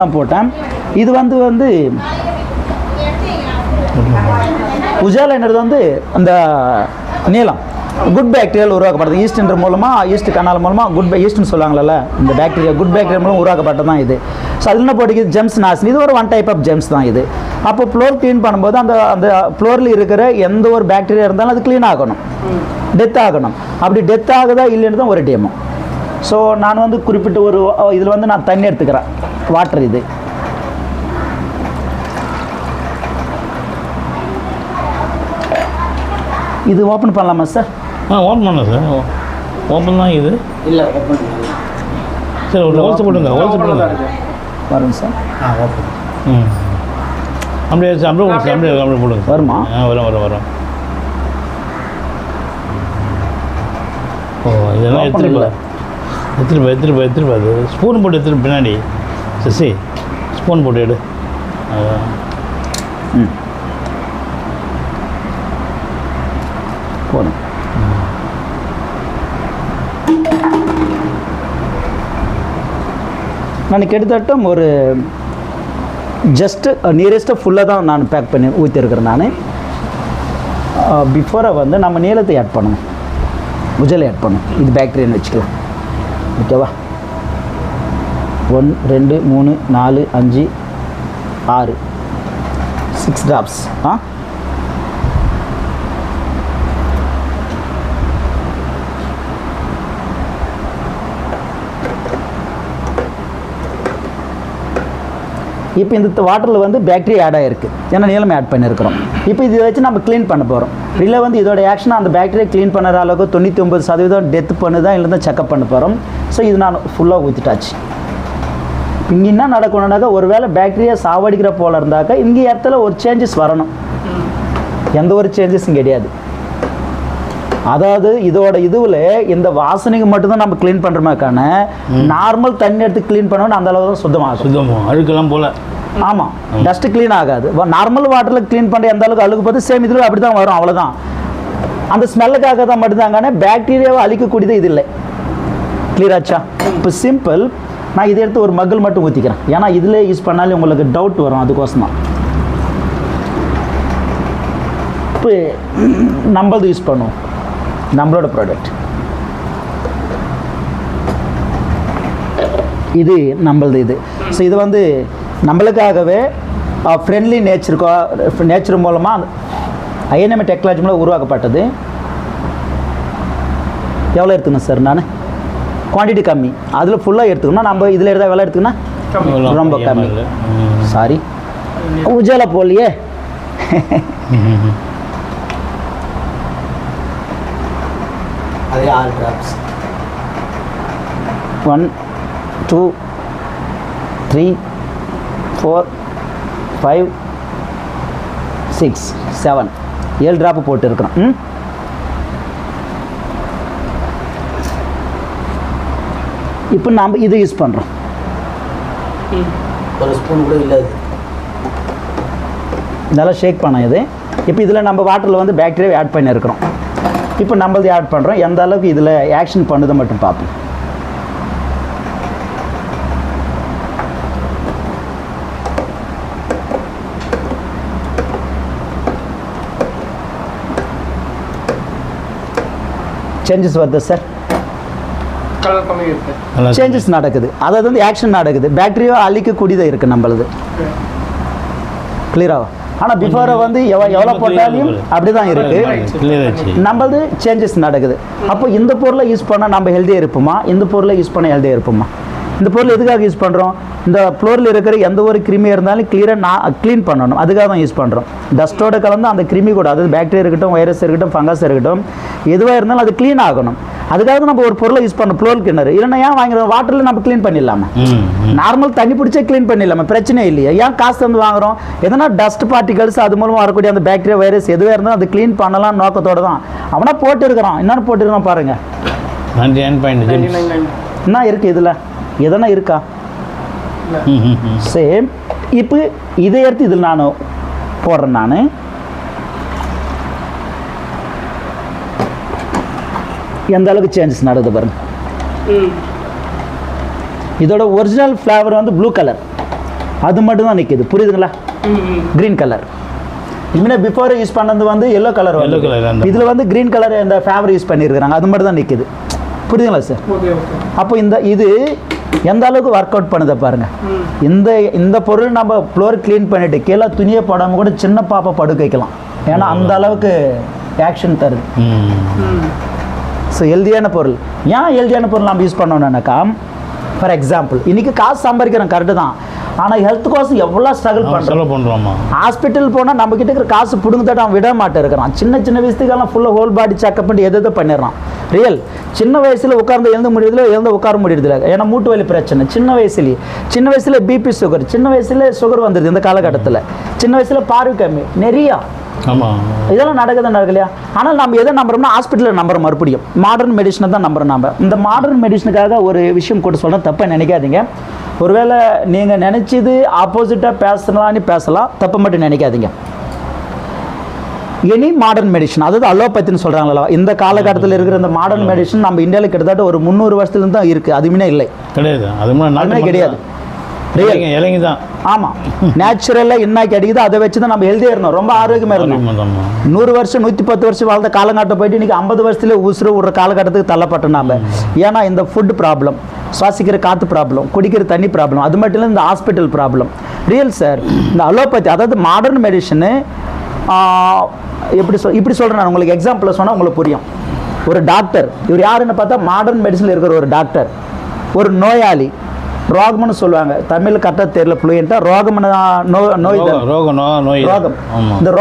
போட்டேன். இது வந்து உஜாலா என்னது அந்த நீளம் குட் பாக்டீரியால் உருவாக்கப்படுது. ஈஸ்ட்ன்ற மூலமாக ஈஸ்ட் கனால் மூலமாக ஈஸ்ட்னு சொல்லுவாங்கள்ல, இந்த பாக்டீரியா குட் பாக்டீரியா மூலம் உருவாக்கப்பட்டது தான் இது. ஸோ அதில் என்ன போட்டிக்கு ஜெம்ஸ் நாசினி, இது ஒரு ஒன் டைப் ஆஃப் ஜெம்ஸ் தான் இது. அப்போ ஃப்ளோர் க்ளீன் பண்ணும்போது அந்த ஃப்ளோரில் இருக்கிற எந்த ஒரு பாக்டீரியா இருந்தாலும் அது க்ளீன் ஆகணும், டெத் ஆகணும். அப்படி டெத் ஆகுதா இல்லைன்னு தான் ஒரு டேமோ. ஸோ நான் குறிப்பிட்ட ஒரு இதில் நான் தண்ணி எடுத்துக்கிறேன், வாட்டர். இது ஓப்பன் பண்ணலாமா சார்? ஓப்பன் பண்ணலாம் சார். ஓப்பன் தான் இது. இல்லை ஓப்பன் சரி, ஒரு ஹோல்ஸ் போடுங்க. ஹோல்ஸ் போடுங்க வருங்க சார். ஓப்பன். அப்படியே அப்படியே போடுங்க. வருமா? வரும். ஓ, இதெல்லாம் எடுத்துட்டு அது ஸ்பூன் போட்டு எடுத்துட்டு பின்னாடி சசி ஸ்பூன் போட்டு எடு. போதும். நான் கிட்டத்தட்ட ஒரு ஜஸ்ட்டு நியரஸ்ட்டாக ஃபுல்லாக தான் நான் பேக் பண்ணி ஊற்றிருக்கிறேன். நான் பிஃபோராக நம்ம நீளத்தை ஆட் பண்ணணும், உஜலை ஆட் பண்ணணும். இது பாக்டீரியான்னு வச்சுக்கலாம். ஓகேவா? 1 2 3 4 5 6 6 ட்ராப்ஸ். இப்போ இந்த வாட்டரில் பாக்டீரியா ஆட் ஆகிருக்கு, ஏன்னா நீளம் ஆட் பண்ணியிருக்கிறோம். இப்போ இதை வச்சு நம்ம க்ளீன் பண்ண போகிறோம். இல்லை இதோட ஆக்ஷனாக அந்த பாக்டீரியா க்ளீன் பண்ணுற அளவுக்கு 99% டெத் பண்ணுதான், இல்லை தான் செக்அப் பண்ண போகிறோம். ஸோ இது நான் ஃபுல்லாக ஊற்றிட்டாச்சு. இங்கே என்ன நடக்கணுன்னாக்கா, ஒரு வேளை பாக்டீரியா சாவடிக்கிற போல் இருந்தாக்கா இங்கே இடத்துல ஒரு சேஞ்சஸ் வரணும். எந்த ஒரு சேஞ்சஸும் கிடையாது. அதாவது இதோட இதுவில் இந்த வாசனைக்கு மட்டும்தான் நம்ம க்ளீன் பண்ணுறோமாக்கான, நார்மல் தண்ணி எடுத்து க்ளீன் பண்ணோன்னு அந்த அளவு தான் சுத்தமாகும். அழுக்கெல்லாம் போல. ஆமாம், டஸ்ட்டு க்ளீன் ஆகாது. நார்மல் வாட்டரில் க்ளீன் பண்ணுற எந்த அளவுக்கு அழுக்கு பார்த்து சேம் இதில் அப்படி தான் வரும், அவ்வளோதான். அந்த ஸ்மெல்லுக்காக தான் மட்டும்தாங்க, பாக்டீரியாவை அழிக்கக்கூடியது இது இல்லை. கிளியர் ஆச்சா? இப்போ சிம்பிள். நான் இதை எடுத்து ஒரு மகள் மட்டும் ஊற்றிக்கிறேன், ஏன்னா இதில் யூஸ் பண்ணாலே உங்களுக்கு டவுட் வரும், அதுக்கோசம் தான். இப்போ நம்மளது யூஸ் பண்ணுவோம், நம்மளோட ப்ராடக்ட் இது, நம்மளது இது. ஸோ இது நம்மளுக்காகவே ஃப்ரெண்ட்லி நேச்சர் மூலமாக ஐஎன்எம் டெக்னாலஜி மூலம் உருவாக்கப்பட்டது. எவ்வளோ எடுத்துக்கணும் சார்? நான் குவான்டிட்டி கம்மி, அதில் ஃபுல்லாக எடுத்துக்கணும். நம்ம இதில் எடுத்தால் எவ்வளோ எடுத்துக்கணும்? ரொம்ப கம்மி. சாரி, உஜாலா போலியே. அது 6 ட்ராப்ஸ். 1 2 3 4 5 6 7 7 ட்ராப்பு போட்டு இருக்கிறோம். இப்போ நாம் இதை யூஸ் பண்ணுறோம். ஒரு ஸ்பூன் கூட இல்லை, இதெல்லாம் ஷேக் பண்ண இது. இப்போ இதில் நம்ம வாட்டரில் பாக்டீரியா ஆட் பண்ணியிருக்கிறோம். இப்போ நம்மளது ஆட் பண்ணுறோம். எந்த அளவுக்கு இதில் ஆக்ஷன் பண்ணுதை மட்டும் பார்ப்போம். சேஞ்சஸ் வருது சார், சேஞ்சஸ் நடக்குது. அதாவது ஆக்ஷன் நடக்குது, பாக்டீரியா அழிக்கக்கூடியதாக இருக்குது நம்மளது. கிளியராக? ஆனால் பிஃபோரை எவ்வளோ போட்டாலையும் அப்படி தான் இருக்குது. நம்மளது சேஞ்சஸ் நடக்குது. அப்போ இந்த பொருளை யூஸ் பண்ணால் நம்ம ஹெல்த்தியாக இருப்போமா? இந்த பொருளை யூஸ் பண்ண ஹெல்த்தியாக இருப்போமா? இந்த பொருள் எதுக்காக யூஸ் பண்ணுறோம்? இந்த ஃப்ளோரில் இருக்கிற எந்த ஒரு கிருமியாக இருந்தாலும் க்ளீன் பண்ணணும், அதுக்காக தான் யூஸ் பண்ணுறோம். டஸ்ட்டோட கலந்து அந்த கிருமி கூட, அதாவது பாக்டீரியா இருக்கட்டும், வைரஸ் இருக்கட்டும், ஃபங்கஸ் இருக்கட்டும், எதுவாக இருந்தாலும் அது க்ளீன் ஆகணும். அதுக்காக தான் நம்ம ஒரு பொருளை யூஸ் பண்ணணும். ஃப்ளோர் கிணறு இல்லைன்னா ஏன் வாங்குறோம்? வாட்டரில் நம்ம க்ளீன் பண்ணிடலாமா? நார்மல் தண்ணி பிடிச்சே க்ளீன் பண்ணிடலாமா? பிரச்சனை இல்லையா? ஏன் காசு தந்து வாங்குறோம்? எதனா டஸ்ட் பார்ட்டிகல்ஸ் அது மூலமாக வரக்கூடிய அந்த பாக்டீரியா, வைரஸ் எதுவாக இருந்தாலும் அது க்ளீன் பண்ணலாம் நோக்கத்தோடு தான். அவனா போட்டு இருக்கிறான். என்னென்னு போட்டுருக்கான் பாருங்கள். என்ன இருக்குது இதில்? எதனா இருக்கா? சேம். இப்போ இதை எடுத்து இதில் நான் போடுறேன். நான் எந்த அளவுக்கு சேஞ்சஸ் நடக்குது பாருங்க. இதோட ஒரிஜினல் ஃப்ளேவர் வந்து ப்ளூ கலர், அது மட்டும் தான் நிற்கிது. புரியுதுங்களா? Green colour. இனிமேல் பிஃபோர் யூஸ் பண்ணது வந்து எல்லோ கலர். இதில் வந்து க்ரீன் கலர் இந்த ஃபேவர் யூஸ் பண்ணியிருக்கிறாங்க. அது மட்டும் தான் நிற்கிது. புரியுதுங்களா சார்? அப்போ இது எந்த அளவுக்கு ஒர்க் அவுட் பண்ணுதை பாருங்க. இந்த பொருள் நம்ம ஃப்ளோர் க்ளீன் பண்ணிட்டு கீழே துணியை போடாமல் கூட சின்ன பாப்பா படுக்க வைக்கலாம். ஏன்னா அந்த அளவுக்கு ஆக்ஷன் தருது. ஸோ ஹெல்தியான பொருள். ஏன் ஹெல்தியான பொருள் நம்ம யூஸ் பண்ணோம்னாக்கா, ஃபார் எக்ஸாம்பிள் இன்றைக்கி காசு சம்பாதிக்கிறோம் கரெக்டு தான், ஆனால் ஹெல்த்துக்கோசம் எவ்வளோ ஸ்ட்ரகிள் பண்ணுறோம். ஹாஸ்பிட்டல் போனால் நம்மக்கிட்ட இருக்கிற காசு பிடுங்க தட்ட அவன் விட மாட்டே இருக்கிறான். சின்ன சின்ன விஷயத்துக்கெல்லாம் ஃபுல்லாக ஹோல் பாடி செக்அப் பண்ணி எதை பண்ணிடுறான். ரியல் சின்ன வயசில் உட்கார்ந்து எழுத முடியறதில்ல, உட்கார முடியறதில்ல. ஏன்னா மூட்டு வலி பிரச்சனை சின்ன வயசுல பிபி சுகர், சின்ன வயசுல சுகர் வந்துடுது இந்த காலகட்டத்தில். சின்ன வயசுல பார்வை கம்மி, நிறையா இதெல்லாம் நடக்கலையா? ஆனால் நம்ம எதை நம்புறோம்னா ஹாஸ்பிட்டலில் நம்புறோம். மறுபடியும் மாடர்ன் மெடிசனை தான் நம்புறோம். நம்ம இந்த மாடர்ன் மெடிசனுக்காக ஒரு விஷயம் கூட சொல்கிறேன், தப்பை நினைக்காதீங்க. ஒருவேளை நீங்கள் நினச்சிது ஆப்போசிட்டாக பேசலாம், தப்பை மட்டும் நினைக்காதீங்க. எனி மாடர்ன் மெடிசன், அதாவது அலோபதின்னு சொல்கிறாங்களா, இந்த காலகட்டத்தில் இருக்கிற இந்த மாடர்ன் மெடிசன் நம்ம இந்தியாவில் கிட்டத்தட்ட ஒரு 300 வருஷத்துலேருந்து தான் இருக்குது. அதுவுமே இல்லை, கிடையாது, கிடையாது. இலைங்க தான். ஆமாம், நேச்சுரலாக என்ன கிடைக்குது அதை வச்சு தான் நம்ம ஹெல்த்தியாக இருந்தோம், ரொம்ப ஆரோக்கியமாக இருந்தோம். 100 வருஷம் 110 வருஷம் வாழ்ந்த காலகட்டம் போயிட்டு இன்றைக்கி 50 வருஷத்துல உசுறு விடுற காலகட்டத்துக்கு தள்ளப்பட்டோம் நம்ம. ஏன்னா இந்த ஃபுட் ப்ராப்ளம், சுவாசிக்கிற காற்று ப்ராப்ளம், குடிக்கிற தண்ணி ப்ராப்ளம், அது மட்டும் இல்லை இந்த ஹாஸ்பிட்டல் ப்ராப்ளம். ரியல் சார், இந்த அலோபதி அதாவது மாடர்ன் மெடிசனு இப்படி சொல்கிறேன் நான் உங்களுக்கு. எக்ஸாம்பிள் சொன்னால் உங்களுக்கு புரியும். ஒரு டாக்டர், இவர் யாருன்னு பார்த்தா மாடர்ன் மெடிசனில் இருக்கிற ஒரு டாக்டர். ஒரு நோயாளி, ரோகம்னு சொல்லுவாங்க, தமிழ் கரெக்டாக தெரியல, ஃப்ளூயண்ட்டாக ரோகம். இந்த